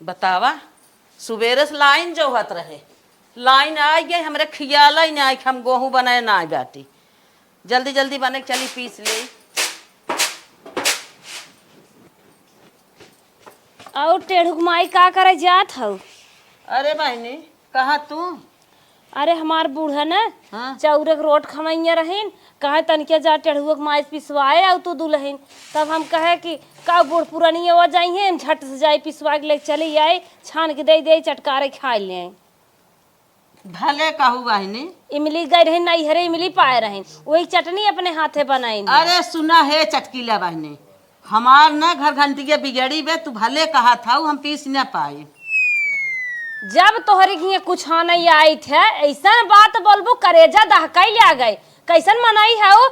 बतावा सुबेरे से लाइन जो होत रहे, लाइन आई गई, हमरे खियाल ही नहीं कि हम गेहूँ बनाए ना बाटी। जल्दी जल्दी बने चली पीस ले। और टेढ़ुक माई का करे जात हौ? अरे बहनी कहाँ तू? अरे हमार बूढ़ा न हाँ? चौरक रोट खमैया रहीन, कहे तनिके जा टेढ़ुक माई पिसवाए आउ तू दुल्हन। तब हम कहे कि का बूढ़ पुरानी हो जाई है, झट से जाए पिसवा के लेके चली आए, छान के दे चटकारे खा ले। भले कहू बहनी। इमली गई रही नहीं हरे इमली पाए रही, वही चटनी अपने हाथे बनाई। अरे सुना है चटकीला बहनी, हमार न घर घंटिया बिगड़ी बे, तू भले कहा था हम पीस न पाए। जब तोहरे घिए कुछ नहीं आई थे, ऐसा बात बोलबू करेजा दहकाई आ गए। कैसन मनाई है वो?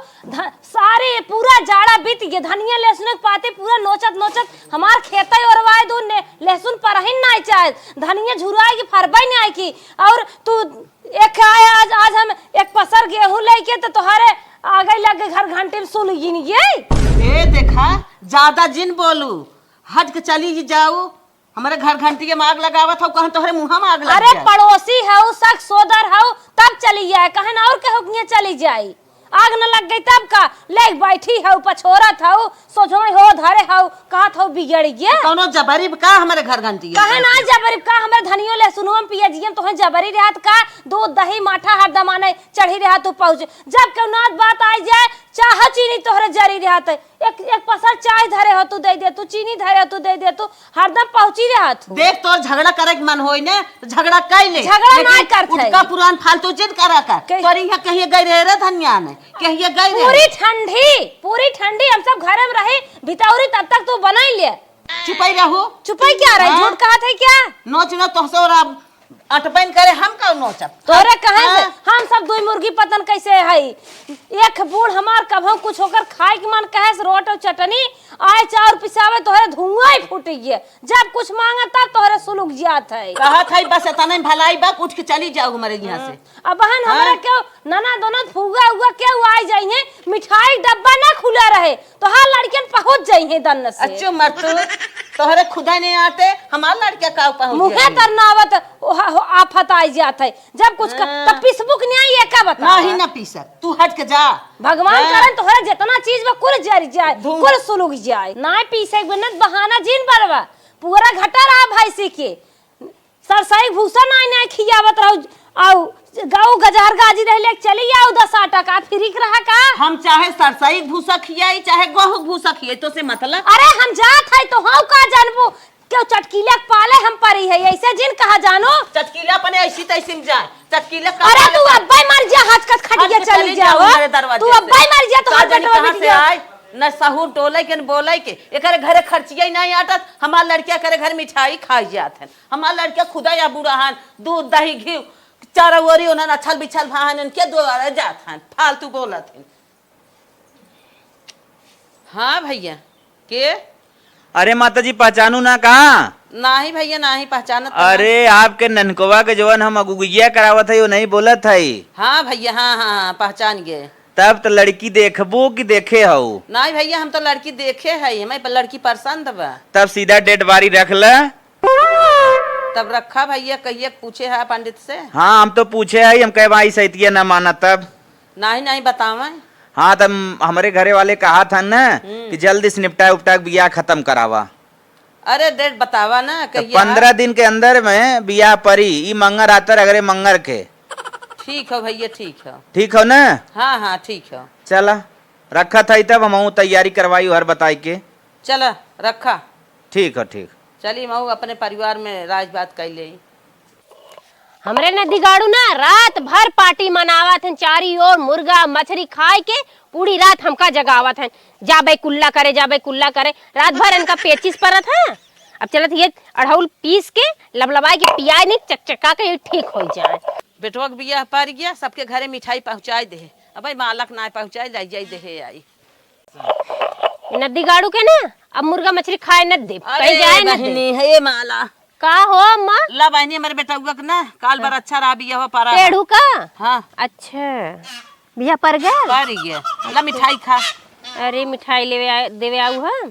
सारे पूरा जाड़ा बीत गए, धनिया लहसुन के पाते पूरा नोचत नोचत हमार खेत ओरवाए दो लहसुन परहिन नहीं चाहे, धनिया झुराए की फरबाई नहीं आई की। और तू एक आए आज हम एक पसर गेहूं लेके तो तुम्हारे आगे लगे घर घंटे में सुन ये देखा ज्यादा जिन बोलू, हट के चली जाओ। हमारे घर घंटी के माग लगावत हो, कहां तोहरे मुंह में आग लग अरे पड़ोसी है शक सोदर है तब चली जाए, कहे ना और कहो चली जाए। आग न लग गई तब का ले बैठी है पछोरत है, सोचो हो धरे है कहा था बिगड़ गया। कौनो जबरी का हमारे घर घंटी कहे ना जबरी का हमारे धनियो ले सुनो पियाजियम तो जबरी रहत का दूध दही माठा हर दमाने चढ़ी रहा तू पहुंच। जब क्यों नाथ बात आ जाए चाह चीनी तोहरे जरी रहत, एक पसर चाय धरे हो तू दे दे, तू चीनी धरे तू दे दे, तू हरदम पहुंची रहत। देख तोर झगड़ा करे के मन होई ने झगड़ा कर ले, झगड़ा नहीं करत है। उनका पुरान फालतू जिद करा कर तोरी यहां कहिए गई रहे रे धनिया ने कहिए गई रे। पूरी ठंडी हम सब घर में रहे भितौरी, तब तक तू बनाई ले। चुपाई रहू। चुपाई क्या रही? झूठ कहा था क्या? नोच न तो सोरा अटबैन करे हम का नोचब तोरे कहे से हम सब दुई मुर्गी पतन कैसे है। एक बूढ़ हमार कभो कुछ होकर खाए के मन कहे से रोट और चटनी आए चाउर पिसावे तोहरे धुआं ही फूट गए, जब कुछ मांगा तब तोहरे सुलुक जात है। कहा था बस इतना भलाई बा उठ के चली जाओ हमारे यहाँ से। अब बहन हमारा क्यों नाना दोनों फुगा हुआ क्यों आ जाइए, मिठाई डब्बा ना खुला रहे तो हर लड़कियन पहुंच जाइए दन्न से। अच्छो मत तोहरे खुदा नहीं आते हमार लड़के का पहुंच मुहे तरनावत आफत आई जात है, जब कुछ तो फेसबुक नहीं आई है का बता नहीं ना पीसा तू हट के जा। भगवान करन तोहरा जितना चीज बा कुल जरी जाए कुल सुलुक जाए, ना पीसे बिनत बहाना जिन बरवा पूरा घटा रहा भैंसी के सरसई भूसा नहीं खियावत रहू। आउ गाँव गजार गाजी रह चली आओ 10 आटा का फिरिक रहा का। हम चाहे सरसई भूसा खियाई चाहे गेहूं भूसा खियाई तो से मतलब। अरे हम जात है तो हाउ का जानबो क्यों चटकीला पाले हम परी है ऐसे जिन कहा जानो। चटकीला पने ऐसी तैसी में जाए चटकीला। अरे तू अब्बाई मर जा हाथ कट खटिया चली जाओ, तू अब्बाई मर जा तो हाथ कहां से आए न सहूर टोले के न बोले के एकरे घरे खर्चिया नहीं आटत। हमार लड़किया करे घर मिठाई खाई जात है, हमार लड़किया खुदा या बुढ़ान दूध दही घी चारवरी उन्हें अच्छल बिछल भान के द्वारा जात हैं फालतू बोलत हैं। हाँ भैया के? अरे माता जी पहचानू ना कहा? नहीं भैया नहीं पहचानत। अरे आपके ननकोवा के जवन हम अगुगिया करावत है वो नहीं बोलत है। हाँ भैया हाँ पहचान गए। तब तो लड़की देखबो कि देखे हो? नहीं भैया हम तो लड़की देखे है, हमें लड़की पसंद बा। तब सीधा डेट बारी रख ल। तब रखा भैया कहिए पूछे है पंडित से। हाँ हम तो पूछे है, हम कहे भाई सैतिया न माना तब। नहीं बतावे। हाँ तब हमारे घरे वाले कहा था ना कि जल्दी से निपटा उपटा बियाह खत्म करावा। अरे डेट बतावा ना कहिए। 15 दिन के अंदर में बियाह परी, ई मंगर आतर अगरे मंगर के। ठीक है भैया ठीक है। ठीक हो ना? हाँ ठीक है। चला रखा था तब हम तैयारी करवाई हर बताई के। चला रखा। ठीक है ठीक। चली मऊ अपने परिवार में राज बात कर ले। हमरे नदी गाड़ू ना रात भर पार्टी मनावत हैं, चारी ओर मुर्गा मछली खाए के पूरी रात हमका जगावत हैं, जाबे कुल्ला करे रात भर इनका पेचिस परत है। अब चलत ये अड़हुल पीस के लबलबाई के पियाई नहीं चकचका के ठीक हो जाए। बेटवा के बियाह पर गया सबके घरे मिठाई पहुँचाई दे, अब मालक ना पहुँचाई लाई जाई दे आई। नदी गाड़ू के ना अब मुर्गा मछली खाए न दे कहीं जाए न दे। हे माला का हो अम्मा? ला बहनी मेरे बेटा का ना काल बार अच्छा रहा बिया पारा टेढ़ू का। हाँ अच्छा बिया पर गया ला मिठाई खा। अरे मिठाई देवे आऊ है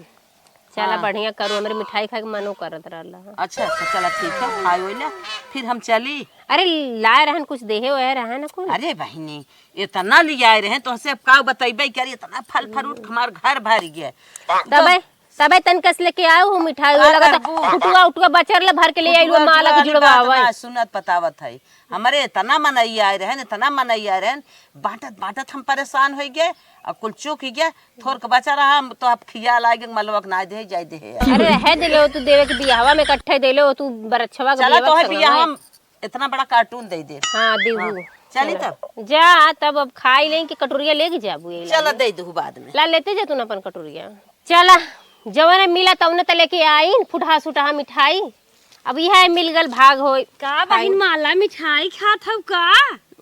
चला बढ़िया करो, हमरे मिठाई खाए के मनो करत रहला। अच्छा अच्छा चला ठीक है, खाए ओइला फिर हम चली। अरे लाए रहन कुछ देहे ओहे रहन कुछ। अरे बहिनी इतना ले आए रहे तो हसे का बतैबे करी, इतना फल फ्रूट हमार घर भर गया। तबे तन कस लेके आयो हो मिठाई वो लगा फुटुआ उटुआ बचर ले भर के ले आइलो माला के जुड़वावे। सुनत पतावत है हमारे इतना मनई आए रहे, इतना मनई आए रहे, बांटत बांटत हम परेशान हो गए। अब कुल चूक ही गया, थोड़ के बचा रहा तो अब खियाल आ गया मलवक ना दे जाए दे। अरे है दिले हो तू देवे के बियाहवा में इकट्ठे देले हो तू बरछवा के चला तो है बियाह हम इतना बड़ा कार्टून दे दे। हां देहू चली तब जा, तब अब खाई लें कि कटोरिया लेके जाबू। चला दे दू बाद में ला लेते जा तू ना अपन कटोरिया। चला जवने मिला तवने त लेके आई फुटहा सुटहा मिठाई। अब यह मिल गल भाग होई का बहिन माला मिठाई खात हव का?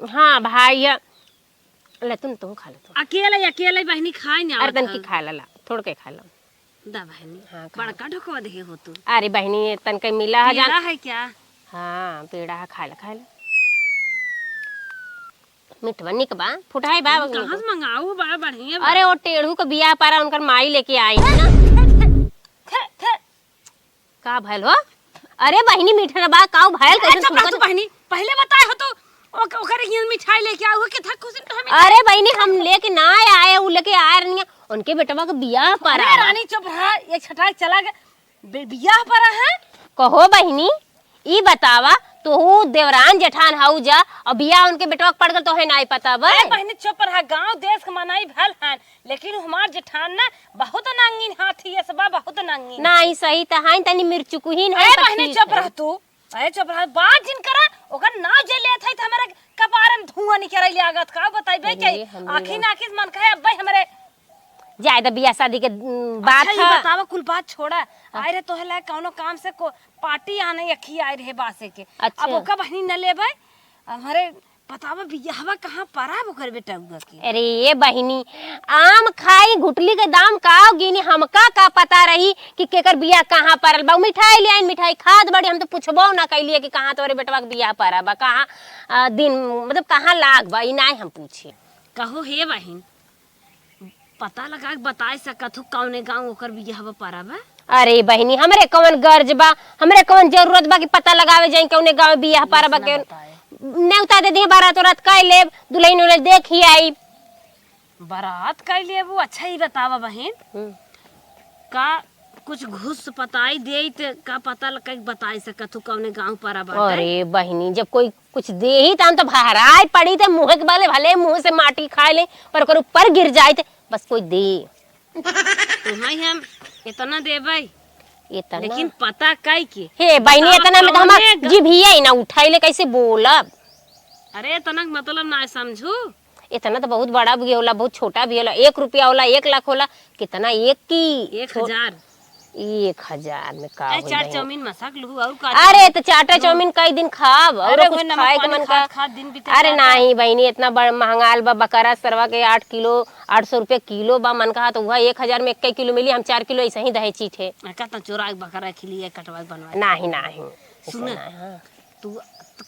हाँ भाई ले तुम खा ले तू। अकेले अकेले बहिनी खाई ना। अरे तन की खा ला थोड़ के खा ला। दा बहिनी हाँ, बड़का ढोकवा देहे हो तू। अरे बहनी तन के मिला है पेड़ा जान। है क्या? हाँ पेड़ा है, खा ला मिठवा निक बा फुटाई बा। कहां से मंगाऊ बड़ा बढ़िया। अरे वो टेढ़ू के बियाह पारा उनकर माई लेके आई है ना। का भइल हो? अरे बहिनी मीठा ना बा काऊ भइल कैसे अच्छा तू बहिनी पहले बताए हो तो ओकर हियन मिठाई लेके आओ के था खुशी में। अरे बहिनी हम लेके ना आए, उ लेके आए रनिया उनके बेटवा के बियाह पारा। अरे रानी चुप रहा, एक छटाक चला गया बियाह पारा है। कहो बहिनी ई बतावा तू देवरान जेठान हाउ जा और बियाह उनके बेटवा के पड़ गल तो है ना पता बा। अरे बहिनी चुप रहा, गांव देश के मनाई भल हन, लेकिन हमार जेठान ना बहुत नांगीन हाथी है, सबा बहुत नांगीन। नहीं सही त हाइन तनी मिर्चुकुहीन है। अरे बहिनी चुप रह तू, अरे चुप रह, बात जिन करा ओकर नाव जे लेत है त हमरा कपारन धुआं निकल लागत का बताइबे के आखिन आखिन मन कहे अब्बे हमरे जाय द बियाह शादी के बात अच्छा है। ये बतावा कुल बात छोड़ा। आए रे तोहे ला कौनो काम से को पार्टी आने अखी आए रहे बासे के। अच्छा। अब ओका बहिनी न लेबे हमारे बतावा बियाहवा कहां परा ओकर बेटा हुआ की। अरे ये बहिनी आम खाई घुटली के दाम काओ गिनी, हमका का पता रही कि केकर बियाह कहाँ परल बा। मिठाई ले आई मिठाई खाद बड़ी, हम तो पूछबो ना कैलिए कि कहाँ तोरे बेटवा के बियाह परा बा, कहाँ दिन मतलब कहाँ लाग बा, ई नाय हम पूछे। कहो हे बहिन पता लगा के बताए सकत हो कौने गांव ओकर बियाहवा परा बा? अरे बहिनी हमरे कौन गर्ज बा, हमरे कौन जरूरत बा कि पता लगावे जाई कौने गांव बियाह परा बा के। नेवता दे दी बारात रात काई लेब दुल्हन उल्हन देख ही आई। बारात काई लेबू? अच्छा ही बतावा बहिन का कुछ घुस पताई दे त का पता लगा के बताई सकत हो कौने गांव परा बा? अरे बहिनी जब कोई कुछ दे ही तन तो भराई पड़ी थे मुंह के बाले भले मुंह से माटी खा ले पर ओकर ऊपर गिर जाए थे बस कोई दे। तुम्हें हम इतना देबै इतना लेकिन पता काई के। हे बहिनी इतना में तो हमार जीभिया ही ना उठाइले कैसे बोलब। अरे इतना मतलब ना समझू, इतना तो बहुत बड़ा भी होला बहुत छोटा भी होला, 1 रुपया होला 1 लाख होला कितना एक की 1000 1000 में का होई चाट बहिनी? चाउमीन मसक लू और का। अरे तो चाटा चाउमीन कई दिन खाब और अरे कुछ वो नमक खाए के पानी मन का। खात दिन बीते अरे जाता। नहीं बहिनी इतना बड़ महंगाल बा, बकरा सरवा के 8 किलो 800 रुपये किलो बा मन कहा तो वह 1000 में 1 किलो मिली, हम 4 किलो ऐसे ही दहे चीट है। कहता चोरा के बकरा खिलिए कटवा के बनवा। नहीं नहीं सुन तू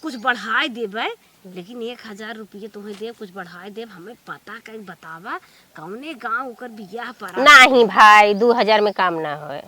कुछ बढ़ाए देबै लेकिन 1000 रुपये तुम्हें दे कुछ बढ़ाए देब, हमें पता कर बतावा कौने गांव ओकर बियाह परा। नहीं भाई 2000 में काम ना होए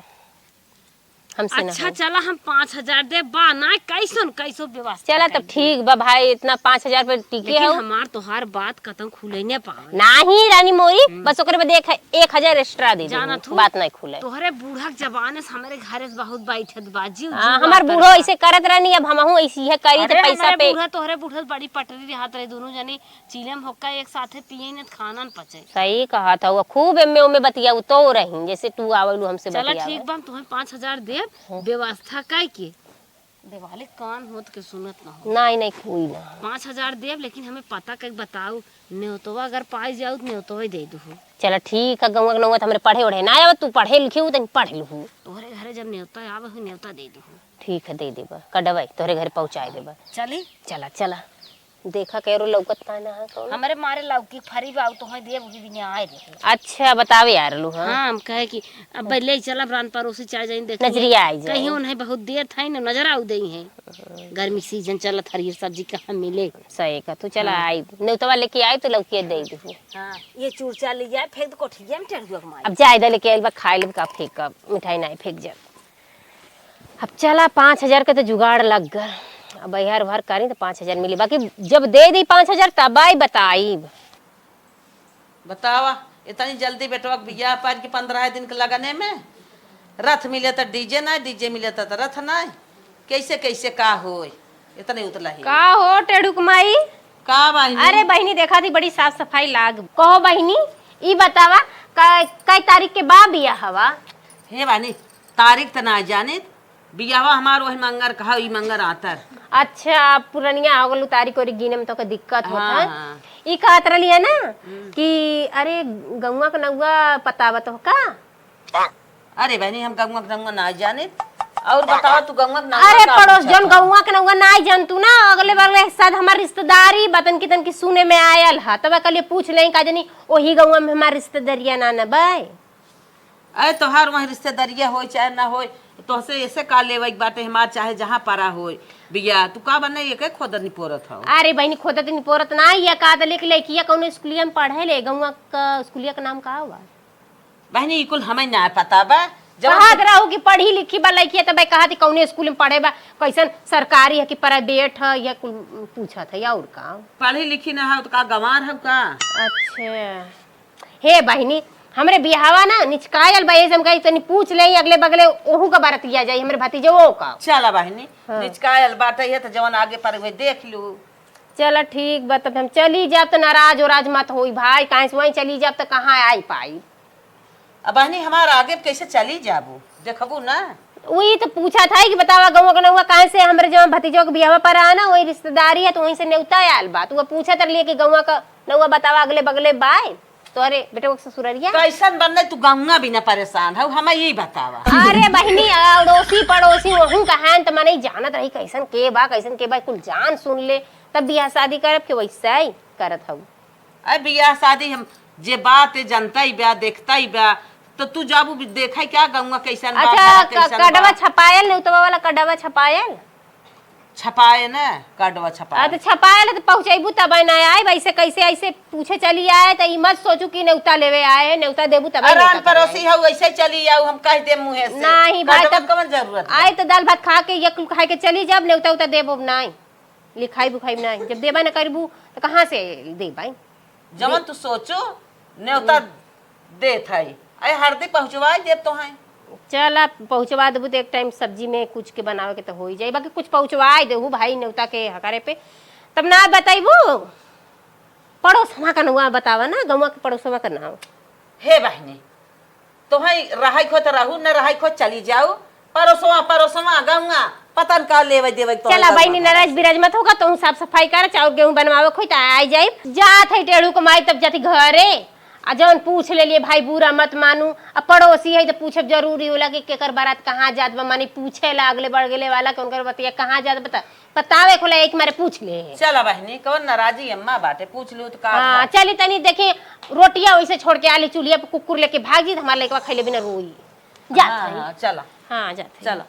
हमसे ना अच्छा होए। चला हम 5000 दे बा ना कैसो व्यवस्था चला तब ठीक बा भाई इतना 5000 पे टिके लेकिन हो। हमार तोहार बात कतौ खुले ने पावे। नहीं रानी मोरी बस ओकरे में देख 1000 एक्स्ट्रा दे जाना दे तू बात नहीं खुले। तोहरे बूढ़ा के जबान से हमारे घरे से बहुत बैठत बाजी। हमार बूढ़ो ऐसे करत रहनी अब हमहू ऐसी है करी तो पैसा पे। बूढ़ा तोहरे बूढ़ा बड़ी पटरी रिहात रहे, दोनों जने चीलम होक्का एक साथे पिए न खाना न पचे। सही कहा था वो खूब एमे ओमे बतिया तो रही जैसे तू आवलू हमसे चला बतिया। ठीक बा तुम्हें 5000 देब व्यवस्था काई के देवाले कान होत के सुनत ना हो। नहीं नहीं कोई ना 5000 देब लेकिन हमें पता कर बताऊ न्योतवा अगर पाई जाऊ तो न्योतवा दे दू। चला ठीक है गंगा नौवा हमरे पढ़े ओढ़े ना आवे तू पढ़े लिखे तनी पढ़ लू। तोहरे घरे जब न्योता आवे हो न्योता दे दू। ठीक है दे देबा कडवाई तोहरे घर पहुंचाए देबा। चली चला चला देखा करो लौकत का ना है कौन। हमारे मारे लौकी फरी बाऊ तो है देव भी नहीं आए रहे। अच्छा बतावे यार लो। हाँ हाँ हम कहे कि अब ले चला प्राण पड़ोसी चाय जाइन देख नजरिया आई जाए। कहीं नहीं बहुत देर था ना नजर आउ दई है। गर्मी सीजन चलत हरियर सब्जी कहाँ मिले। सही का तू चला आई नेउतवा लेके आई तो लौकी दे दू। हाँ ये चूरचा ले जाए फेंक कोठिया में टेढ़ुआ के मारे। अब जायदा लेके आइल बा खाए ले का फेंक अब मिठाई नहीं फेंक जा। अब चला 5,000 का तो जुगाड़ लग गया। अब हर भर करी तो 5,000 मिली बाकी जब दे दी 5,000 तब आई बताई। बतावा इतनी जल्दी बेटवा के बियाह पार के 15 दिन के लगने में रथ मिले तो डीजे ना डीजे मिले तो रथ ना कैसे कैसे का हो इतने उतला ही का हो टेढ़ुक माई। का बहनी अरे बहनी देखा थी बड़ी साफ सफाई लाग कहो बहनी ई बतावा कई तारीख के बाद बियाह हवा। हे बहनी तारीख तो ना जाने बियाहवा हमार वही मंगर कहा ई मंगर आतर। अच्छा पुरनिया हो गलू तारीख और गिने में तो का दिक्कत होता है। हाँ। ई कहत रही है ना कि अरे गौवा का नौवा पतावत हो का। अरे बहनी हम गंगा ना जाने और बताओ तू गंगा अरे पड़ोस जन गौवा के नौवा ना जान तू ना अगले बार साथ हमार रिश्तेदारी बतन की तन की सुने में आयल है तब कल पूछ ले का जनी वही गौवा में हमार रिश्तेदारिया ना न बाय। अरे तोहार वही रिश्तेदारिया हो चाहे ना हो तो से ऐसे का लेवे बाटे हमार चाहे जहाँ पारा हो बिया तू का बने ये के खोद नहीं पोरत हो। अरे बहनी खोदत नहीं पोरत ना ये का लेके लड़किया कौन स्कूलिया में पढ़े ले गौवा का स्कूलिया का नाम का हुआ बहनी कुल हमें ना पता बा कहा रहू कि पढ़ी लिखी बा लड़की तब कहा थी कौन स्कूल में पढ़े बा कैसन सरकारी है कि प्राइवेट है या कुल पूछा था या और का पढ़ी लिखी ना हो तो का गंवार हो का। अच्छा हे बहनी हमरे बिहावा ना निचकायल बा हम कही तनी पूछ ले अगले बगले ओहू का बरतिया जाई हमरे भतीजे वो का। चला बहनी निचकायल बाटे है तो जवन आगे पर वे देख लू। चला ठीक बा तब हम चली जाब तो नाराज और मत होई भाई कहीं से वहीं चली जाब तो कहाँ आई पाई। अब बहनी हमारा आगे कैसे चली जाबू देखबू ना वही तो पूछा था कि बतावा गौवा का नौवा कहाँ से हमरे जब भतीजों के बियाह पर आना वही रिश्तेदारी है तो वहीं से न्योता आयल बा तू पूछा तर लिए कि गौवा का नौवा बतावा अगले बगले बाय तो अरे बेटे ससुररिया कैसन बनने तू गंगा बिना परेशान हो हमें यही बतावा। अरे बहनी अड़ोसी पड़ोसी वहू कहान तो मने जानत रही कैसन के बा कुल जान सुन ले तब बियाह शादी करब के वैसा ही करत हूँ। अरे बियाह शादी हम जे बात जनता ही बा देखता ही बा तो तू जाबू देखा क्या गंगा कैसन बा। अच्छा कड़वा छपायल नहीं तो वाला कड़वा छपायल छपाए ना कड़वा छपाए तो छपायल तो पहुंचेबू तब ना आए वैसे कैसे ऐसे पूछे चली आए तो मत सोचू कि न्योता लेवे आए न्योता देबू तब अरान पड़ोसी हो वैसे चली जाऊ हम कह दे मुंह से नहीं भाई तब कौन जरूरत आए तो दाल भात खा के या कुल खा के चली जब न्योता उता देबू नहीं लिखाई बुखाई नहीं जब देबा ना करबू तो कहाँ से देबाई जवन तू सोचो न्योता दे थाई अरे हरदी पहुंचवा दे तो है। चल आप पहुँचवा देबू तो एक टाइम सब्जी में कुछ के बनावे के तो हो ही जाए बाकी कुछ पहुँचवा देबू भाई न्योता के हकारे पे तब ना बताइबू पड़ोसवा का नौवा बतावा ना गौवा के पड़ोसवा का नाम। हे बहनी तो है रहाई खो तो रहू न रहाई खो चली जाओ परोसवा गंगा पतन का लेवे देवे तो चला बहनी नाराज बिराज मत होगा तो साफ सफाई कर चाउर गेहूं बनवावे खोई तो आई जाई जात है टेढ़ू कमाई तब जाती घरे आ जवन पूछ ले लिए भाई बुरा मत मानू अब पड़ोसी है तो पूछब जरूरी होला कि केकर बारात कहाँ जात बा मानी पूछे ला अगले बड़गले वाला के उनकर बतिया कहाँ जात बता बतावे खोला एक मारे पूछ ले। चला बहनी कौन नाराजी अम्मा बाटे पूछ लू तो का। हाँ चली तनी देखी रोटिया वैसे छोड़ के आली चूल्हा पे कुकुर लेके भाग जी हमारे लेके खैले बिना रोई जात चला हाँ जात चला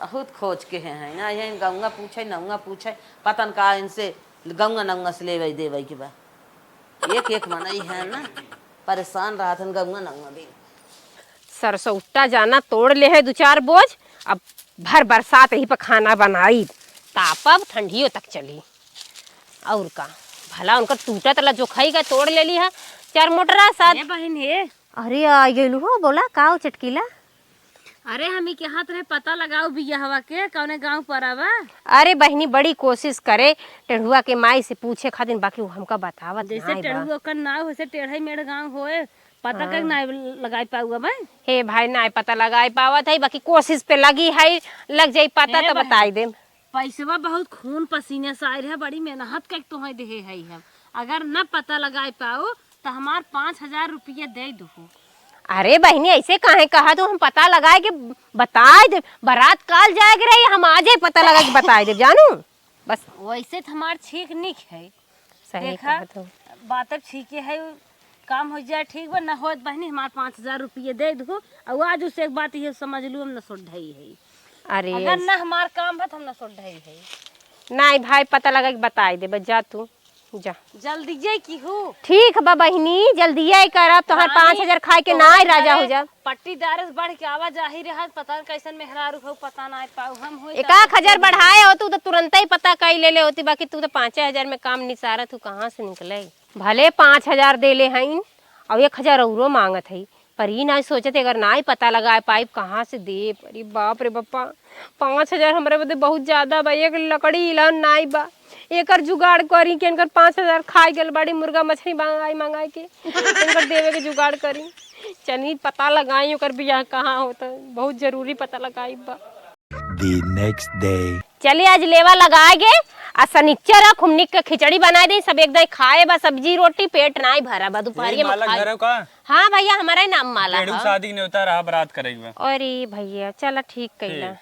बहुत खोज के हैं ना यही गंगा पूछे नंगा पूछे पतन का इनसे गंगा नंगा से लेवे देवे के बा एक मनाई है ना परेशान रहा था गंगा नंगा भी सरसौटा जाना तोड़ ले है 2-4 बोझ अब भर बरसात यही पर खाना बनाई तापब ठंडियों तक चली और का भला उनका टूटा तला जो खाई तोड़ ले ली है 4 मोटरा साथ बहन हे अरे आ गेलू हो बोला का चटकीला अरे हम के हाथ रहे पता लगाओ बियाहवा के कौने गांव पर आवा। अरे बहनी बड़ी कोशिश करे टेढ़ुआ के माई से पूछे खातिर बाकी वो हमका बतावत जैसे टेढ़ुआ का नाव वैसे टेढ़ा मेड़ गांव होए पता कर ना लगाई पाऊगा मैं। हे भाई ना पता लगाई पावत है बाकी कोशिश पे लगी है लग जाई पता तो बताई दे। पैसवा बहुत खून पसीने से आए रहे बड़ी मेहनत कर तो है दे है हम अगर न पता लगाई पाओ तो हमार 5,000 रुपया दे दो। अरे बहनी ऐसे काहे कहा तो हम पता लगाए के बताए दे बारात काल जाए के रही हम आज ही पता लगा के बताए दे जानू। बस वैसे तो हमार ठीक निक है। सही देखा कहत हो। बात अब ठीक है, काम हो जाए ठीक बा, न होत बहनी हमार 5000 रुपये दे दो। और आज उसे एक बात ये समझ लू, हम न सोढ़ई है। अरे अगर न हमार काम है तो हम न सोढ़ई है। नहीं भाई, पता लगा कि बताई दे, बस जा तू जा। जल्दी जे की हूँ। ठीक बा बहिनी, जल्दी आई करब, तोहर 5000 खाए के ना राजा हो जा। पट्टीदार से बढ़ के आवाज आ ही रहा, पता नहीं कैसन मेहरारू हो, पता ना पाऊ हम हो। 1000 बढ़ाए हो तू तो तुरंत ही पता कई ले होती, बाकी तू तो 5000 में काम निसारत तू कहाँ से निकले। भले 5000 दे ले हईन और 1000 औरो मांगत है, पर ई ना सोचते अगर ना ही पता लगा पाइप कहाँ से दे। अरे बाप रे बापा, 5000 हमारे बदे बहुत ज्यादा बा। एक लकड़ी इलान नाई बा, एकर जुगाड़ करी के इनकर 5000 खाई गल बाड़ी मुर्गा मछली मंगाई के इनकर देवे के जुगाड़ करी। चली पता लगाई ओकर बियाह कहाँ होता, बहुत जरूरी पता लगाई बा। The next day. चलिए आज लेवा लगाएगे, आ सनिच्चर खुमनिक के खिचड़ी बनाए दी, सब एकदम खाए बा, सब्जी रोटी, पेट ना ही भरा बा दोपहर में खाए। का हाँ भैया, हमारा ही नाम माला है। शादी नहीं होता रहा, बारात करेगी। अरे भैया चला ठीक कैला।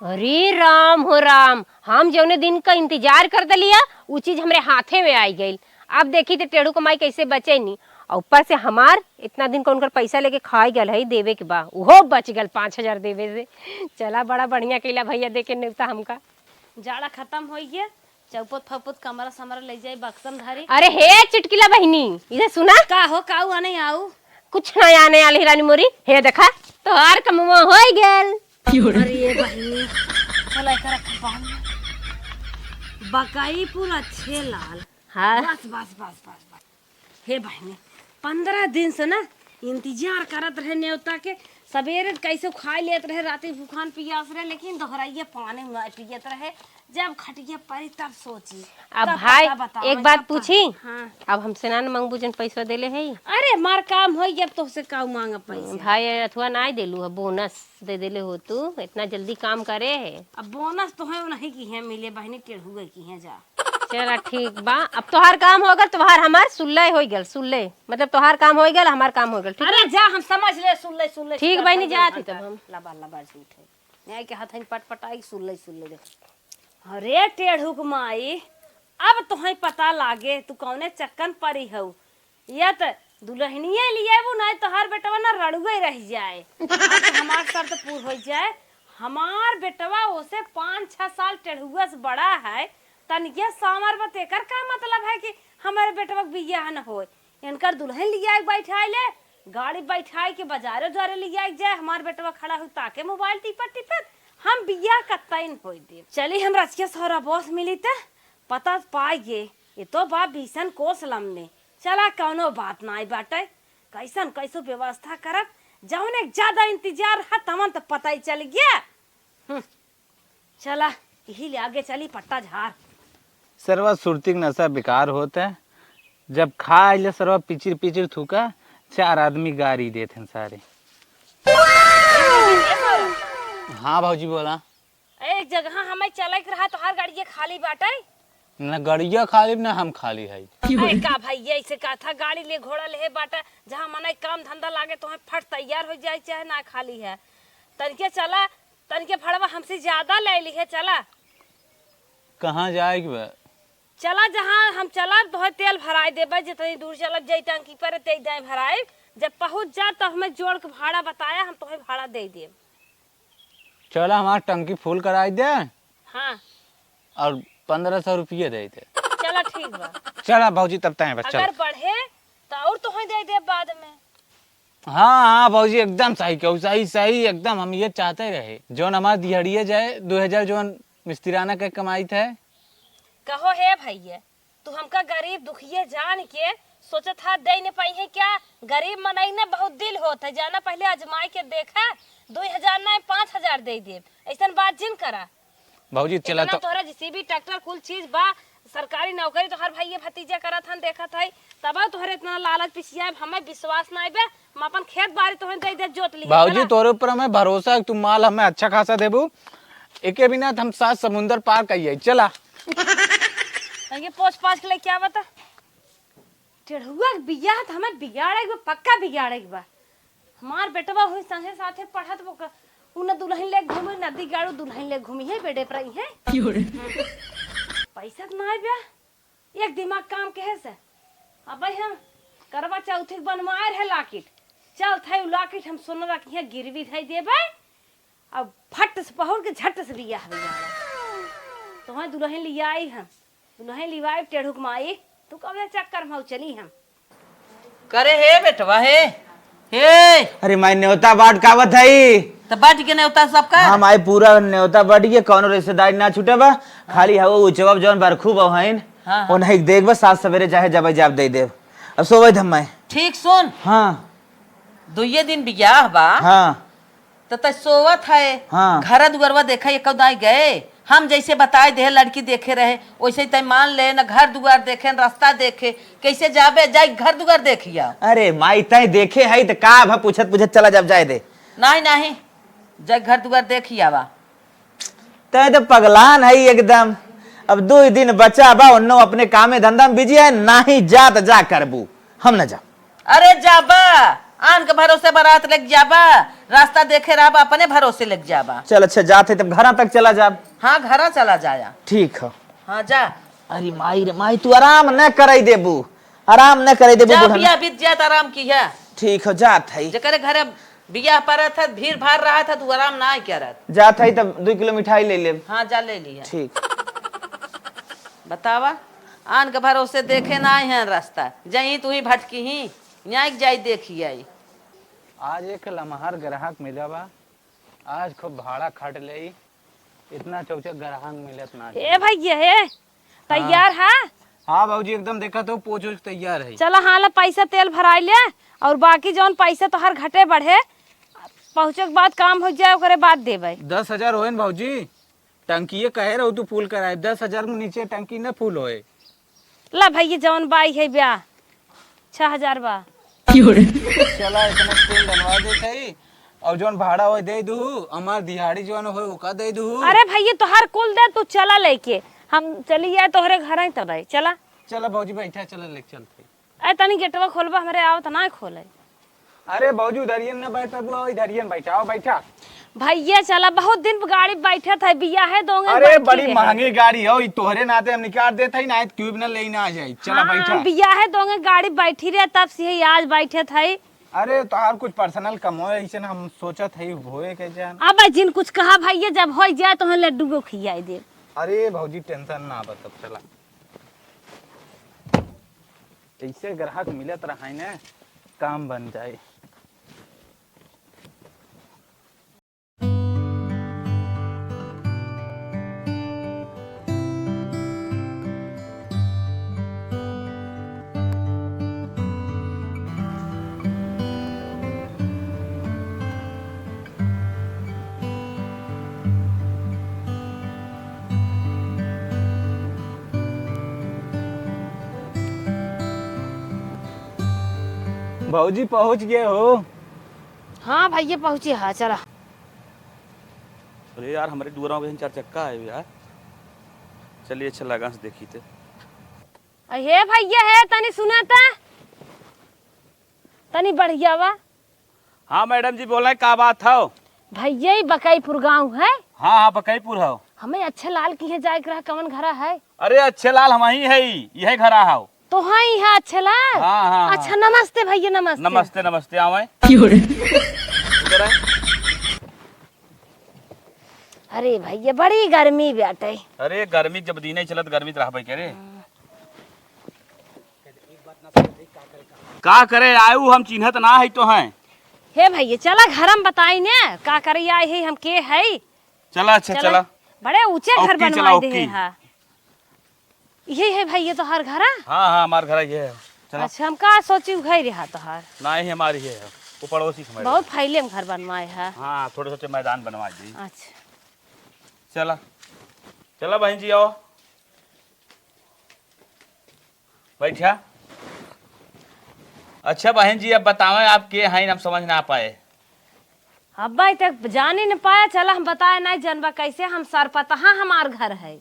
अरे राम हो राम, हम जौने दिन का इंतजार कर दलिया वो चीज हमरे हाथे में आई गई। अब देखी तो टेढ़ू कमाई कैसे बचे नहीं, और ऊपर से हमार इतना दिन का उनकर पैसा लेके खाई गल है देवे के बा, वो बच गल 5000 देवे से। चला बड़ा बढ़िया कैला भैया, देखे नेवता हमका। जाड़ा खत्म हो गया, चौपत फपत कमरा समरा ले जाए बक्सम धारी। अरे हे चुटकिला बहिनी, इधर सुना का हो काऊ आने आऊ। कुछ ना आने वाली रानी मोरी, हे देखा तोहार कमुआ हो गेल। अरे बहनी चला एकरा बाल बकाई पूरा अच्छे लाल। हाँ बस बस बस बस बस। हे बहनी 15 दिन से ना इंतजार करत रहे नेवता के, सवेरे कैसे खाई लेत रहे, राती भूखान पियास रहे, लेकिन दोहराइए पानी ना पियत रहे। जब खटिया पड़ी तब सोची। अब तब भाई पता बताओ, एक बात तब पूछी, हाँ। अब हमसे ना मंगबू जन पैसा देले है। अरे मार काम हो गया तो से काऊ मांग पैसे। भाई अथवा ना देलू है, बोनस दे देले हो तू, इतना जल्दी काम करे है। अब बोनस तो है नहीं की है मिले बहनी, टेढ़ुए की है जा। चला ठीक बा, अब तोहार काम हो गल, तोहार हमार सुल्ले हो गल, सुल्ले मतलब तोहार काम हो गल, हमार काम हो गल। ठीक अरे जा हम समझ ले, सुन ले ठीक भाई, नहीं जाती तब हम लबा लबा झूठे न्याय के हाथ पटपटाई सुन ले देख। अरे टेढ़ुक माई, अब तुम्हें पता लागे तू कौने चक्कन परी हो, या तो दुल्हनिए लिए वो नहीं तो हर बेटवा ना रड़ुए रह जाए। हमार शर्त पूर हो जाए, हमार बेटवा उसे 5-6 साल टेढ़ुआ से बड़ा है, तनिके सामर में तेकर का मतलब है कि हमारे बेटवा के बियाह न हो। इनकर दुल्हन लिया बैठाए ले, गाड़ी बैठाए के बाजारे द्वारे लिया जाए, हमार बेटवा खड़ा हो ताके मोबाइल टिपट टिपट हम बियाह कतईन हो दे। चली हम रचिया सौरा बॉस मिली त पता पाइए, ये तो बा 20 कोस लमने। चला कौनो बात ना बाटे, कैसन कैसो व्यवस्था करब, जौने ज्यादा इंतजार है तमन तो पता ही चल गया। चला यही ले आगे चली पट्टा झार। सरवा सुरती के नशा बेकार होता है, जब खा आइले सरवा पिचिर पिचिर थूका, 4 आदमी गाड़ी देते हैं सारे। हाँ भाजी बोला। एक जगह हमें चले के रहा तो हर गाड़ी खाली बाटे न गड़िया खाली न हम खाली है। अरे का भाई ऐसे का था, गाड़ी ले घोड़ा ले बाटा, जहाँ मने काम धंधा लागे तो फट तैयार हो जाए, चाहे ना खाली है। तनके चला, तनके भड़वा हमसे ज्यादा ले ली है। चला कहाँ जाएगी बा? चला जहाँ हम चला तो तेल भराए देबे, जितनी दूर चलब जाई टंकी पर ते दाएं भराए, जब पहुंच जा तो हमें जोड़ के भाड़ा बताया, हम तुम्हें भाड़ा दे देब। चला हमारा टंकी फुल कराई दे, हाँ और 1500 रुपये दे दे। चला ठीक बा। चला भाजी तब तक बस चल। अगर बढ़े तो और तुम्हें दे दे बाद में। हाँ हाँ भाजी एकदम सही कहू, सही सही एकदम, हम ये चाहते रहे जो हमारा दिहाड़िए जाए 2000 जो मिस्त्रियाना के कमाई थे। कहो है भैया, तू हमका गरीब दुखिए जान के सोचा था दे नहीं पाई है क्या? गरीब मनई ने बहुत दिल होता है, जाना पहले आजमाई के देखा, 2000 ना 5000 दे दे, ऐसा बात जिन करा। भाजी चला तो तोहरा जेसीबी ट्रैक्टर कुल चीज बा, सरकारी नौकरी तो हर भाई भतीजा करत हन, देखत है तब तोहरे इतना लालच पिछिया, हमें विश्वास ना बे, हम अपन खेत बाड़ी तोहरे दे दे जोत ली। भाजी तोरे ऊपर हमें भरोसा है, तुम माल हमें अच्छा खासा देबू, एके बिना हम 7 समुंदर पार कहिए। चला ये पोछ पाछ के लिए क्या बता, टेढ़ुआ के बियाह त हमें बिगाड़े के बा, पक्का बिगाड़े के बा। हमार बेटवा हुई संगे साथे पढ़त उन दुल्हन ले घूमे नदी गाड़ू दुल्हन ले घूमी है बेडे पर ही है पैसा तो ना बया एक दिमाग काम के है से अब हम करवा चौथ बनवाए है लाकिट चल थे लाकिट हम सोना की है गिरवी थे देबे अब फट से पहुड़ के झट से बिया हो जा तो दुल्हन लिया आई हम दुल्हन लिवाई टेढ़ुक माई तू कब चक्कर में चली हम करे हे बेटवा हे अरे मैं न्योता बाट कावत है तो बाट के न्योता सबका हम आए पूरा न्योता बाट के कौनो रिश्तेदार ना छूटे बा खाली है वो उचब जौन बरखू बहन हाँ, वो नहीं देख बस सात सवेरे चाहे जब जाब दे दे अब सोवे धम मैं ठीक सुन हाँ दुए दिन बियाह बा हाँ तो तय सोवत है हाँ। घर दुआरवा देखा एक दाई गए हम जैसे बताए दे लड़की देखे रहे वैसे तय मान ले न घर दुआर देखे न रास्ता देखे कैसे जाबे जाए घर दुआर देखिया अरे माई तय देखे है तो का भा पूछत पूछत चला जब जाए दे नहीं नहीं जाए घर दुआर देखिया बा तय तो पगलान है एकदम अब 2 दिन बचा बा उन्नो अपने कामे धंधा में बिजी है ना ही जा तो जा करबू हम न जा अरे जाबा आन के भरोसे बारात लग जाबा रास्ता देखे रहा अपने भरोसे लग जाबा चल अच्छा जाते तब घर तक चला जा हाँ घरा चला जाया ठीक है हाँ जा अरे माई रे माई तू आराम न कराई देबू आराम न कराई देबू जा बुढ़न। बिया बीत जात आराम की है ठीक हो जात है जकरे घरे बिया पर था भीड़ भाड़ रहा था तू आराम ना करत जात है तब 2 किलो मिठाई ले ले हाँ जा ले लिया ठीक बतावा आन के भरोसे देखे ना आए हैं रास्ता जही तू ही भटकी ही यहाँ जाई देखी आई आज एक लमहर ग्राहक मिला बा आज खूब भाड़ा खट ले इतना चौचक ग्राहक मिलत ना ए भैया हे तैयार है हाँ बाबूजी एकदम देखा तो पोछ ओछ तैयार है चलो हाँ ला पैसा तेल भराई ले और बाकी जौन पैसा तो हर घटे बढ़े पहुँचे के बाद काम हो जाए ओकरे बाद देबै 10,000 होए न बाबूजी टंकी कहे रहो तू फूल कराए 10,000 के नीचे टंकी न फूल होए ला भैया जौन बाई है ब्याह 6,000 बा चला इतना तेल डलवा देते ही और जोन भाड़ा होए दे दू हमार दिहाड़ी जोन होए ओका दे दू अरे भैया तोहार कुल दे तू चला लेके हम चली जाए तोहरे घर ही तब चला चला बाबूजी बैठा चला ले चलते ए तनी गेटवा खोलबा हमरे आओ तो ना खोले अरे बाबूजी उधरियन न बैठ बुआ इधरियन बैठाओ बैठा भैया चला बहुत दिन गाड़ी बैठा था बिया है दोगे अरे बड़ी महंगी गाड़ी हो तोहरे नाते हम निकाल देते ही ना क्यूब न लेने आ जाए चला बैठा बिया है दोगे गाड़ी बैठी रहे तब से आज बैठे थे अरे तोहार कुछ पर्सनल कम हो ऐसे हम सोचत है होए के जान अब जिन कुछ कहा भैया जब हो जाए तो लड्डू को खियाई दे अरे भौजी टेंशन ना बतब चला ऐसे ग्राहक मिलत रहा है ना काम बन जाए भौजी पहुंच गए हो हाँ भैया पहुँचे हाँ चला अरे यार हमारे डूरा में 4 चक्का है यार चलिए अच्छा लगा से देखी थे हे भैया है तनी सुना था तनी बढ़िया वा हाँ मैडम जी बोल रहे क्या बात है भैया ही बकईपुर गाँव है हाँ हाँ बकईपुर है हमें अच्छे लाल की है जाए रहा कवन घरा है अरे अच्छे लाल हम ही है यही घर है तो हाँ ही है अच्छे लाल हाँ, हाँ, अच्छा नमस्ते भैया नमस्ते नमस्ते नमस्ते आवे अरे भैया बड़ी गर्मी बैठे अरे गर्मी जब दिन चलत गर्मी रह भाई करे का करे आयु हम चिन्हत ना है तो हैं हे भैया चला घर हम बताई ने का करे आए है हम के है चला अच्छा चला बड़े ऊंचे घर ओकी, चला, बनवाए दे ओकी। है ये है भैया तो हर घर हाँ हाँ हमार घर ये है चला अच्छा हम का सोची घर रहा तो हर ना ही हमारी है वो पड़ोसी हमारे बहुत फैले में घर बनवाए है हाँ थोड़े छोटे मैदान बनवा दी अच्छा चला चला बहन जी आओ बैठा अच्छा बहन जी अब बतावें आप के हैं हम समझ ना पाए अब भाई तक जान ही नहीं पाया चला हम बताए नहीं जनबा कैसे हम सर पता हमार घर है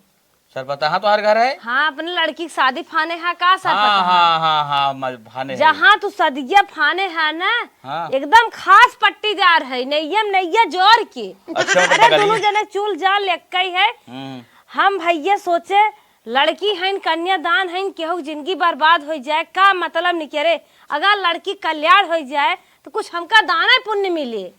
सर पता हाँ तुम्हारे घर है? हाँ अपने लड़की की शादी फाने है का सर हाँ पता हाँ हाँ हाँ भाने है। जहाँ तू सदिया फाने है ना हाँ। एकदम खास पट्टीदार है नैया जोर की। अच्छा, अरे बताइए। दोनों जने चूल जान लेकई है। हम भैया सोचे लड़की है कन्यादान है केहू जिंदगी बर्बाद हो जाए का मतलब निकरे। अगर लड़की कल्याण हो जाए तो कुछ हमका दाना पुण्य मिले।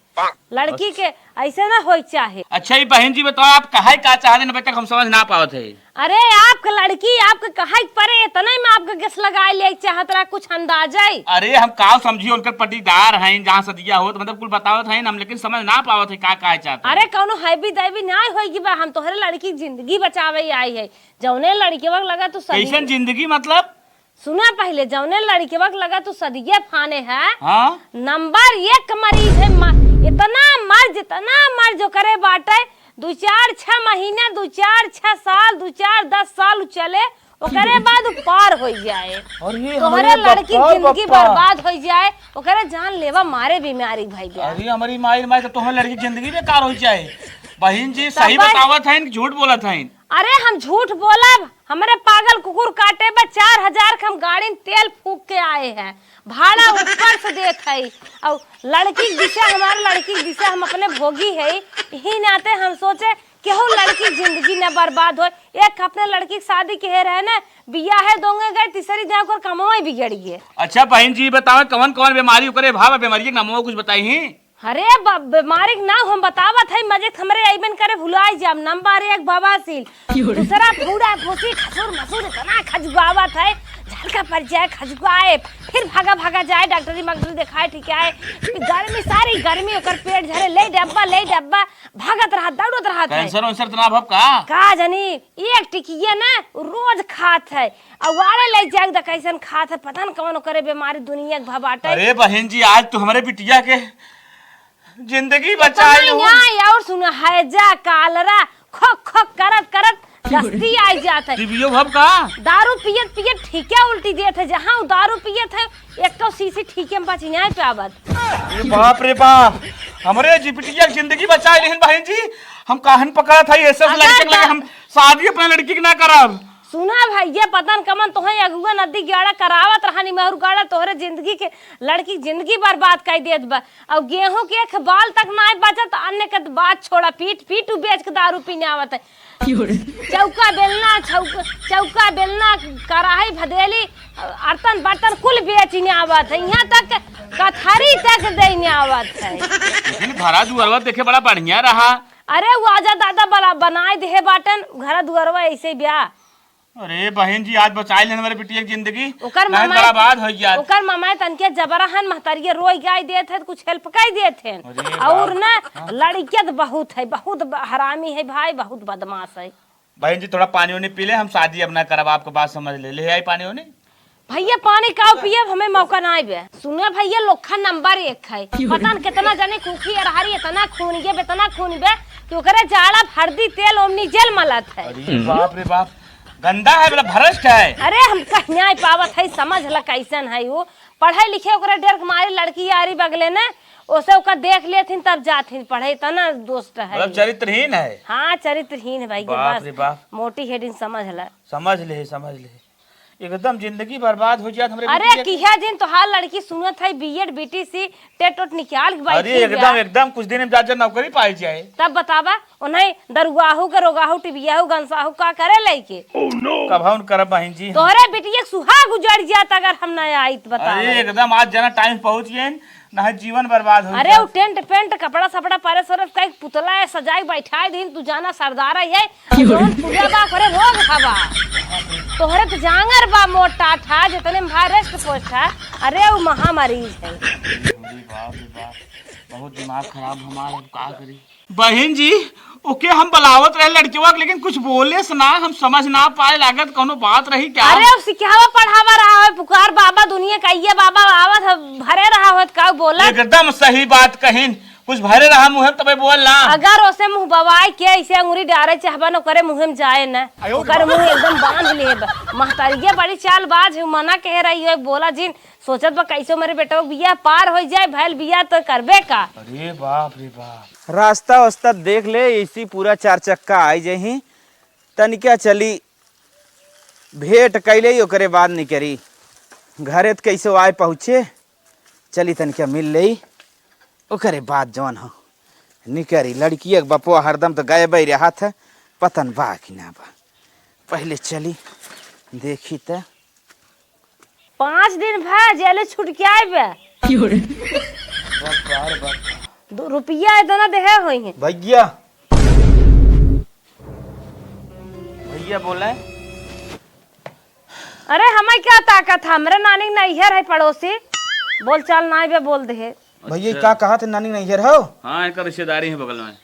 लड़की के ऐसे ना हो चाहे। अच्छा ये बहन जी बताओ आप कहा का चाहते हैं तक हम समझ ना पावत है। अरे आपका लड़की आपके कहा परे इतना में आपका गैस लगाए ले चाहत रहा कुछ अंदाजा ही। अरे हम का समझिए उनकर पटीदार हैं जहाँ सदिया हो तो मतलब कुल बतावत है हम लेकिन समझ ना पावत है का चाहते हैं। अरे कौनो हैवी दैवी ना होगी बा हम तोहरे लड़की जिंदगी बचावे आई है जौने लड़के वक्त लगा तू कैसन जिंदगी मतलब? सुना पहले जौने लड़के वक्त लगा तू सदिये फाने है। हाँ? नंबर 1 मरीज है इतना मर्ज जो करे बाटे 2-4-6 महीने 2-4-6 साल 2-4-10 साल चले ओकरे बाद पार हो जाए तोहरे लड़की जिंदगी बर्बाद हो जाए ओकरे जान लेवा मारे बीमारी भाई। अरे हमारी माई माई तो तुम्हारी लड़की जिंदगी बेकार हो जाए। बहन जी सही बतावत है झूठ बोलत है? अरे हम झूठ बोला हमारे पागल कुकुर काटे बा 4000 के हम गाड़ी में तेल फूक के आए हैं भाड़ा ऊपर से देख है और लड़की दिशा हमारे लड़की दिशा हम अपने भोगी है यही नाते हम सोचे केहू लड़की जिंदगी न बर्बाद हो। एक अपने लड़की की शादी के रहे ना बिया है दोंगे गए तीसरी दिन को कमाई बिगड़ गए। अच्छा बहन जी बताओ कौन कौन बीमारी करे भाव बीमारी के नामों कुछ बताई? अरे बीमारी ना हम बतावत है मजे हमरे आइबन करे भुलाई जाम। नंबर 1 बवासीर दूसरा फूड़ा फूसी खसुर मसूर इतना खजुआवत है झलका पड़ जाए खजुआए फिर भागा जाए डॉक्टरी मगदूर दिखाए ठीक है गर्मी सारी गर्मी ओकर पेट झरे ले डब्बा भागत रहा दौड़त रहा कैंसर वैंसर तना भब का जानी एक टिकिया ना रोज खात है और वाले ले जाए द कैसन खात है पता न कौन करे बीमारी दुनिया के भबाटे। अरे बहन जी आज तो हमारे बिटिया के जिंदगी बचाई और सुनो हैजा कालरा खोक करत दस्ती आई जात है। टीबीओ भब का दारू पियत ठीक है उल्टी देत है जहाँ दारू पियत है एक तो सीसी ठीक है बची नहीं पावत। बाप रे बाप हमारे जी बिटिया की जिंदगी बचाई लेकिन बहन जी हम काहन पकड़ा था ये सब लड़के लगे हम शादी अपने लड़की की ना करब। सुना भाई ये पतन कमन तोहे अगुआ नदी गाड़ा करावत रहनी महर गाड़ा तोहरे जिंदगी के लड़की जिंदगी बर्बाद कर देत बा और गेहूं के एक बाल तक ना बचत अन्य के बात छोड़ा पीट बेच के दारू पीने आवत है। चौका बेलना कराही भदेली अर्तन बर्तन कुल बेचने आवत है यहाँ तक कथारी तक देने आवत है। लेकिन घरा दुआरवा देखे बड़ा बढ़िया रहा। अरे वो आजा दादा बनाए दे बाटन घर दुआरवा ऐसे ब्याह। अरे बहन जी आज बचाई ले हमारे बिटिया की जिंदगी ओकर बर्बाद हो गया। ओकर मामा तनके जबरहन महतरिये रोई गाय देत है कुछ हेल्प काई देत है और ना लड़कियां तो बहुत है बहुत हरामी है भाई बहुत बदमाश है। बहन जी थोड़ा पानी वानी पी ले हम शादी अब ना करब आपको बात समझ ले आई पानी वानी। भैया पानी का पिए हमें मौका ना आए सुने भैया लोखा नंबर 1 है पता न कितना जाने कुखी अरहरी इतना खून बे कि ओकरे जाड़ा हल्दी तेल ओमनी जेल मलत है। अरे बाप रे बाप गंदा है मतलब भ्रष्ट है। अरे हम कहीं पावत है समझ ल कैसन है वो पढ़े लिखे ओकरे डर मारी लड़की यारी बगले ने ओसे ओका देख लेथिन तब जाथिन पढ़े तना दोस्त है मतलब चरित्रहीन है। हाँ चरित्रहीन है भाई बाप रे बाप मोटी हेडिंग समझ ले एकदम जिंदगी बर्बाद हो जात हमरे। अरे किया दिन तो हाल लड़की सुनत है बीएड बीटीसी टेट ओट निकाल के अरे एकदम कुछ दिन में जाकर नौकरी पाई जाए तब बतावा उन्हें दरुआहू के रोगाहू टिबियाहू गंसाहू का करे लेके कब हम करब बहन जी तोहरे बिटिया सुहाग उजड़ जात अगर हम ना आई तो बता। अरे एकदम आज जना टाइम पहुंच गए ना जीवन बर्बाद हो। अरे वो टेंट पेंट कपड़ा सपड़ा पारे सरफ का पुतला है सजाई बैठाए दिन तू जाना सरदार है जोन पूजा बा करे रोग हवा तोहरे तो जांगर बा मोटा था जितने महाराष्ट्र पोस्ट है। अरे वो महामरीज है। बहुत दिमाग खराब हमारा का करी बहन जी ओके हम बलावत रहे लड़कियों लेकिन कुछ बोले से ना हम समझ ना पाए लागत कोनो बात रही क्या। अरे सिखावा पढ़ावा रहा है पुकार बाबा दुनिया कहिए बाबा आवत भरे रहा होत का बोला एकदम सही बात कहिन कुछ भरे रहा मुँह तबे बोल ना अगर ओसे मुंह बवाई के ऐसे अंगूरी डारे चाहबा न करे मुंह में जाए ना ओकर मुंह एकदम बांध ले महतारिये बड़ी चालबाज है मना कह रही है बोला जिन सोचत बा कैसे मेरे बेटा बिया पार हो जाए भैल बिया तो करबे का। अरे बाप रे बाप रास्ता वास्ता देख ले इसी पूरा 4 चक्का आई जही तनिका चली भेंट कैले ही ओकरे बाद नहीं करी घरे तो कैसे आए पहुँचे चली तनिका मिल ले ओकरे बाद जवन हो निकरी लड़की एक बपुआ हरदम तो गए बही हाथ है पतन बा कि ना बा पहले चली देखी तो 5 दिन भा जेल छूट के आए ₹2 इतना देहे हुई है। भैया भैया बोल रहे हैं अरे हमें क्या ताकत है, हमरे नानी नैहर है पड़ोसी, बोल चाल ना बे बोल दे। भैया क्या कहा थे नानी नैहर हो? हाँ इनका रिश्तेदारी है बगल में।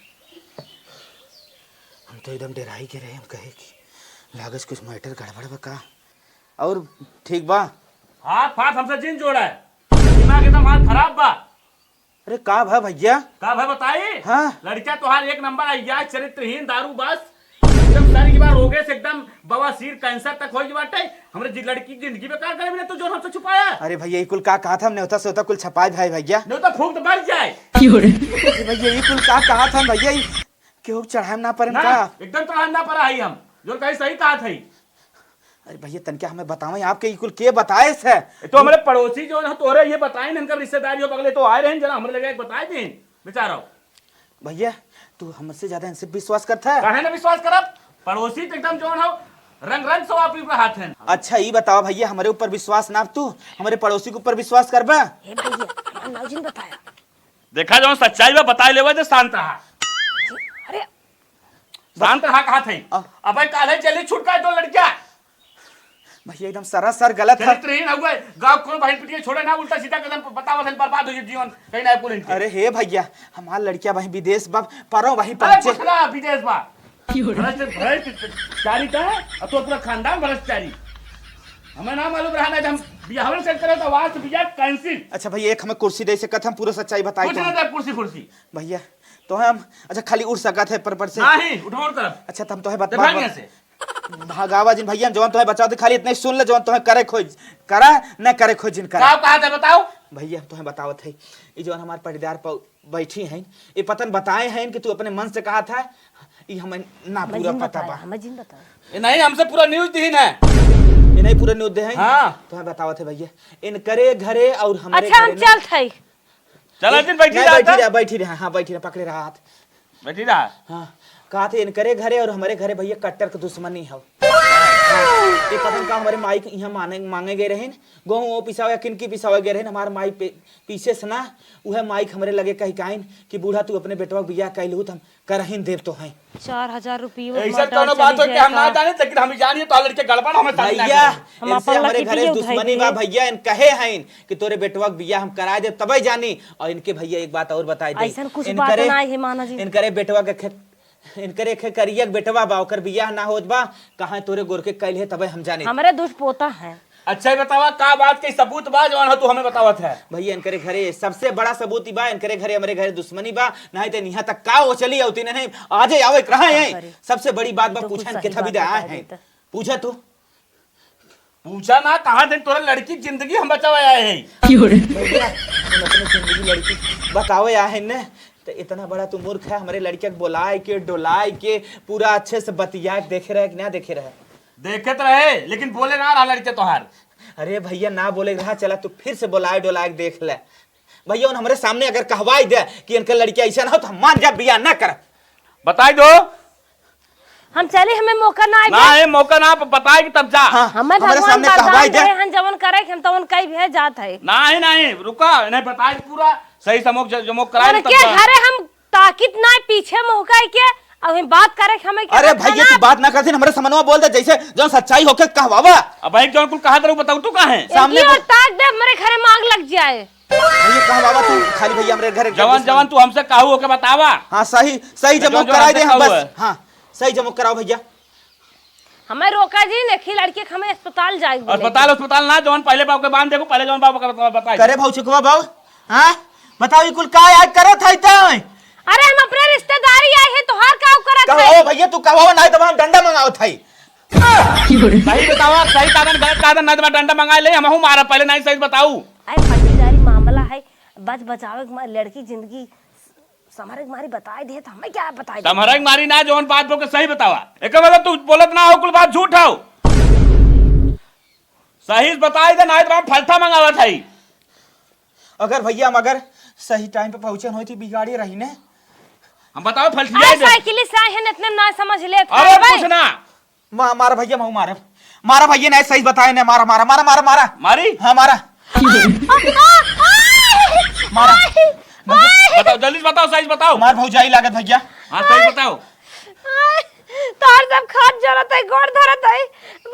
हम तो एकदम डराई के रहे, हम कहे कि लागत कुछ मैटर गड़बड़ बा का और ठीक बा। हाथ फाथ हमसे जिन जोड़ा है, दिमाग एकदम हाथ खराब बा। अरे का भा भैया? का भाई बताई? हाँ लड़का तो हाल 1 नंबर आई गया, चरित्रहीन दारू बस एकदम सारी की बार रोगे से एकदम बवासीर कैंसर तक हो बाटे। हमरे लड़की की जिंदगी में का करे बिना तो जो हमसे छुपाया। अरे भैया ये कुल का कहा था हमने होता से होता कुल छपाई भाई भैया नहीं तो फूक तो मर जाए। अरे भैया ये कुल का कहा था भैया क्यों चढ़ाए ना पर ना, का एकदम तो ना पड़ा ही हम जो कहीं सही कहा था। अरे भैया तनके हमें बताओ आपके ये कुल के बताए से? तो हमारे पड़ोसी जो है तोरे ये बताए ना, इनका रिश्तेदारी हो बगले तो आए रहे जरा हमरे लगे बताए दें बेचारा। भैया तू हमसे ज्यादा इनसे विश्वास करता है? काहे ना विश्वास करब, पड़ोसी तो एकदम जो है रंग रंग सवा पी पे हाथ है। अच्छा ये बताओ भैया हमारे ऊपर विश्वास ना तू हमारे पड़ोसी के ऊपर विश्वास करबा? हे भैया हमारा नाउजिन बताया। देखा जो सच्चाई में बताए लेवे जो शांत रहा। अरे शांत रहा कहा थे अब काले चली छुटका दो लड़कियां भैया एकदम सरासर गलत है। चरित्रहीन हुए गांव कौन बहन पिटिए छोड़े ना, उल्टा सीधा कदम बतावा थे बर्बाद हो जाए जीवन कहीं ना पुलिस। अरे हे भैया हमार लड़कियां वहीं विदेश बा परो वहीं अरे पहुंचे। कुछ ना विदेश बा भ्रष्टाचारी का अब तो पूरा खानदान भ्रष्टाचारी। हमें ना मालूम रहा ना हम बिहार से करे तो आवाज बिया कैंसिल। अच्छा भैया एक हमें कुर्सी दे सकत हम पूरा सच्चाई बताई कुछ तो ना दे कुर्सी कुर्सी भैया तो हम अच्छा खाली उड़ सकत है पर से नहीं उठो तरफ अच्छा तुम तो है ते भागिया से भागावा जिन भैया जवन तो है बचाओ तो खाली इतना ही सुन ले जवन तो है करे खोज करा न करे खोज जिन करा। साहब कहा था बताओ भैया तो है बतावत है ये जवन हमारे पटीदार पर बैठी हैं ये पतन बताए हैं कि तू अपने मन से कहा था ये हमें ना पूरा पता बा। हमें जिन बताया ये नहीं हमसे पूरा न्यूज दी है ये नहीं पूरा न्यूज दे हैं। हाँ तो है बतावत है भैया इन करे घरे और हमारे अच्छा हम चल थे चलो दिन बैठी बैठी रहा हाँ बैठी रहा पकड़े रहा हाथ बैठी रहा। हाँ कहा थे इनकरे घरे और हमारे घरे भैया कट्टर के दुश्मनी है। ये पतन का हमारे माई यहाँ मांगे गए रहे गेहूँ वो पिसावे किनकी पिसावे गए रहे हमारे माई पीछे से ना वह माई हमारे लगे कही काइन कि बूढ़ा तू अपने बेटवा बिया कहलू हम करहीन देव तो हैं 4000 रुपये ऐसा कोनो बात हो कि हम ना जाने लेकिन हम जानिए तो लड़के गड़बड़ हमें भैया हम इनसे अपन हमारे लड़की घरे बिया दुश्मनी बा भैया इन कहे हैं कि तोरे बेटवा बिया हम करा दे तबे जानी। और इनके भैया एक बात और बताई दे ऐसा कुछ बात ना है माना जी इनकरे बेटवा के इनकरे खे करिया बेटवा बा ओकर बियाह ना होत बा कहां तोरे गोर के कैल है तबे हम जाने। हमारे दुष्ट पोता है। अच्छा ही बतावा का बात के सबूत बा जवान हो तू हमें बतावत है। भैया इनकरे घरे सबसे बड़ा सबूत बा इनकरे घरे हमारे घरे दुश्मनी बा नहीं तो यहाँ तक का वो चली होती नहीं आज आवे कहां है। सबसे बड़ी बात बा पूछन के थबी आए हैं पूछा तू पूछा ना कहां थे तोरे लड़की जिंदगी हम बचावे आए हैं। भैया तुम अपनी जिंदगी लड़की बतावे आए हैं न तो इतना बड़ा तू मूर्ख है हमारे लड़किया के बोलाए के डोलाए के पूरा अच्छे से बतिया देखे रहे कि ना देखे रहे देखत रहे लेकिन बोले ना रहा लड़के तोहार। अरे भैया ना बोले रहा चला तू फिर से बोलाए डोलाए देख ले भैया उन हमारे सामने अगर कहवाई दे कि इनका लड़किया ऐसा ना हो तो हम मान जा बिया ना कर बताई दो हम चले हमें मौका ना ना ये मौका ना बताए कि तब जा। हाँ, हमें हमारे भगवान सामने वरदान कहवाई दे दे हम जवन करे हम तवन कई भी जात है नहीं नहीं रुका इन्हें बताए पूरा सही समोक जमोक कराए और तब के जा। घरे हम ताकित ना पीछे मौका के अब हम बात करे हमें अरे भैया तू बात ना करती हमारे समनवा बोल दे जैसे जो सच्चाई होके कहवावा। अब भाई जौन कुल कहा तेरे बताऊ तू कहां है सामने और ताक दे हमारे घरे मांग लग जाए। भैया कहवावा तू खाली भैया हमारे घर जवान जवान तू हमसे कहू होके बतावा। हाँ सही सही जमोक कराई दे हम बस हाँ सही जमोक कराओ भैया। हमें रोका जी ने लड़के हमें अस्पताल जाए अस्पताल ना जवान पहले बाप के बांध देखो पहले जवान बाप का बताए करे भाऊ चुकवा भाऊ हाँ बताओ ये कुल का याद करो था इतना। अरे हम अपने रिश्तेदारी आए हैं तो हर काम करत कहो भैया तू कहो नहीं तो हम डंडा मंगाओ थाई। सही बतावा सही कारण गलत कारण ना डंडा मंगा ले हम मारा पहले नहीं सही बताऊ। अरे पट्टीदारी मामला है बच बचावे लड़की जिंदगी समर के मारी बताए दे तो हमें क्या बताए दे? तुम्हारा मारी ना जोन बात बोल के सही बतावा एक मतलब तू बोलत ना हो कुल बात झूठ हो सही बताई दे ना तो हम फलता मंगावत है अगर भैया हम अगर सही टाइम पे पहुंचे होई थी बिगाड़ी रही ने। हम बताओ फलसिया दे साइकिल से आए हैं इतने ना समझ ले अरे कुछ ना मारा भैया मैं मारा मारा भैया ने सही बताए ने मारा मारा मारा मारा मारा मारी हाँ मारा मारा बताओ जल्दी से बताओ सही बताओ मार भौजाई लागत भैया। हाँ सही बताओ तार सब खाद जरत है गोड़ धरत है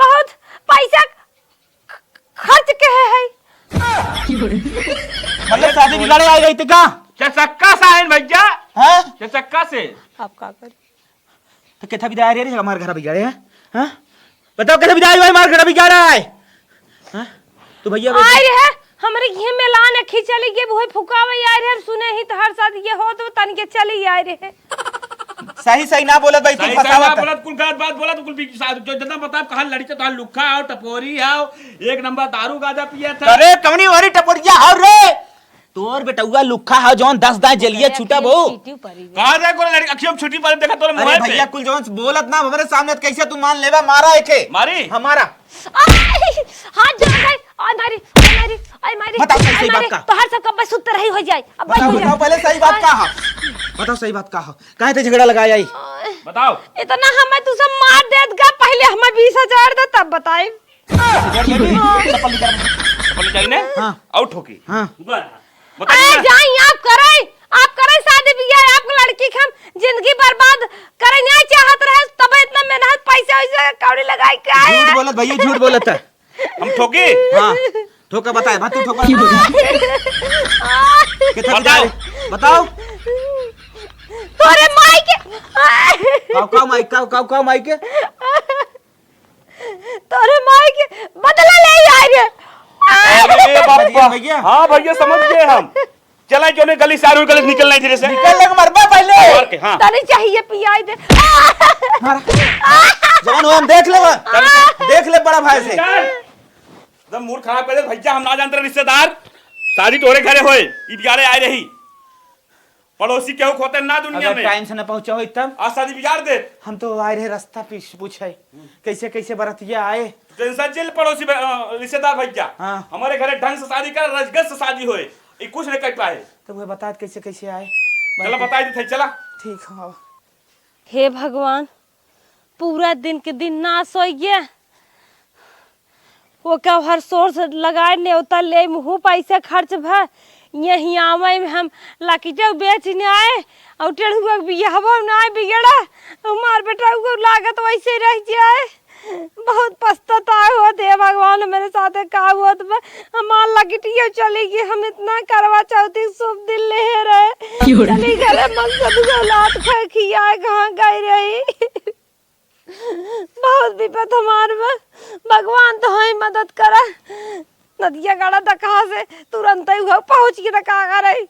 बहुत पैसा खर्च के है मतलब शादी बिगाड़े आ गई थी का चक्का सा है भैया हाँ चक्का से आप का कर तो कैसा बिगाड़ रही है हमारे घर बिगाड़े हैं हाँ बताओ कैसे बिगाड़ भाई हमारे घर बिगाड़ा है हाँ तो भैया आ रहे है हमरे घी में लान खिचली के भोई फुकावे आ रहे सुने ही तो हर साथ ये हो तो तन के चली आ रहे है सही सही ना बोलत भाई तू सही सही फसावत है। बोलत कुल गलत बात बोला तो कुल जो जितना बता कहा लड़की तो लुक्खा आओ टपोरी आओ एक नंबर दारू गाजा पिया था अरे कमनी वाली टपोरिया हो रे तोर बेटुआ लुखा हो जौन 10 दाए जलिए छूटा बो कहा जाए कोई लड़की अखियों में छुट्टी पर देखा तो अरे मोबाइल भैया पे कुल जौन बोलत ना हमारे सामने तो कैसे तू मान लेबा मारा एके मारी हमारा हां जा गई आई मारी बताओ सही बात का। तो हर सब कब सुत रही हो जाए अब बताओ बताओ पहले सही बात का हो बताओ सही बात का हो काहे ते झगड़ा लगाया आई बताओ इतना हमें तू सब मार देत गा पहले हमें 20,000 दे तब बताई चप्पल निकाल चप्पल निकाली ने हाँ। आउट होगी हाँ बताइए जाई आप करे शादी बियाह आपको लड़की के हम जिंदगी बर्बाद करे नहीं चाहत रहे तब इतना मेहनत पैसा वैसा कौड़ी लगाई के आए झूठ बोलत भैया झूठ बोलत है हम ठोकी हाँ ठोका बताए बात तू ठोका कितना बताओ। बताओ तोरे माई के काव माइक के तोरे माई के बदला ले आई रे अरे बाबा भैया। हाँ भैया समझ गए हम चला क्यों नहीं गली से आ रही गली निकलना है धीरे से निकल लग मरबा पहले मार के हाँ तनी चाहिए पियाई दे जवान हो हम देख ले बड़ा भाई से एकदम मूड खराब कर दे भैया हम ना जानते रहे रिश्तेदार शादी तोरे घरे होए ई बिगाड़े आए रही पड़ोसी केहू खोते ना दुनिया अगर में टाइम से न पहुंचा हो तब आज शादी बिगाड़ दे हम तो आए रहे रास्ता पूछे कैसे कैसे बरतिया आए टेंशन चिल पड़ोसी रिश्तेदार भैया हाँ। हमारे घरे ढंग से शादी कर रजगत से शादी होए ये कुछ नहीं कर पाए तो वो बता कैसे कैसे आए चला बता देते चला ठीक है हे भगवान पूरा दिन के दिन ना सोइए वो क्या हर सोर्स लगाए ने उतर ले मुँह पैसा खर्च भ यही आवे में हम लाकीटा बेचने आए और टेढ़ुआ बियाहवा ना बिगड़ा हमार बेटा को लागत वैसे रह जाए बहुत पछतावा होत है भगवान मेरे साथ का हुआ तो हमार लाकीटिया चली गई हम इतना करवा चौथी शुभ दिन ले रहे चली गए मन सब लात खा खिया कहाँ गई रही बहुत विपत हमार में भगवान तो हमें मदद करा नदिया गाड़ा दका से तुरंत ही पहुंच के दका रही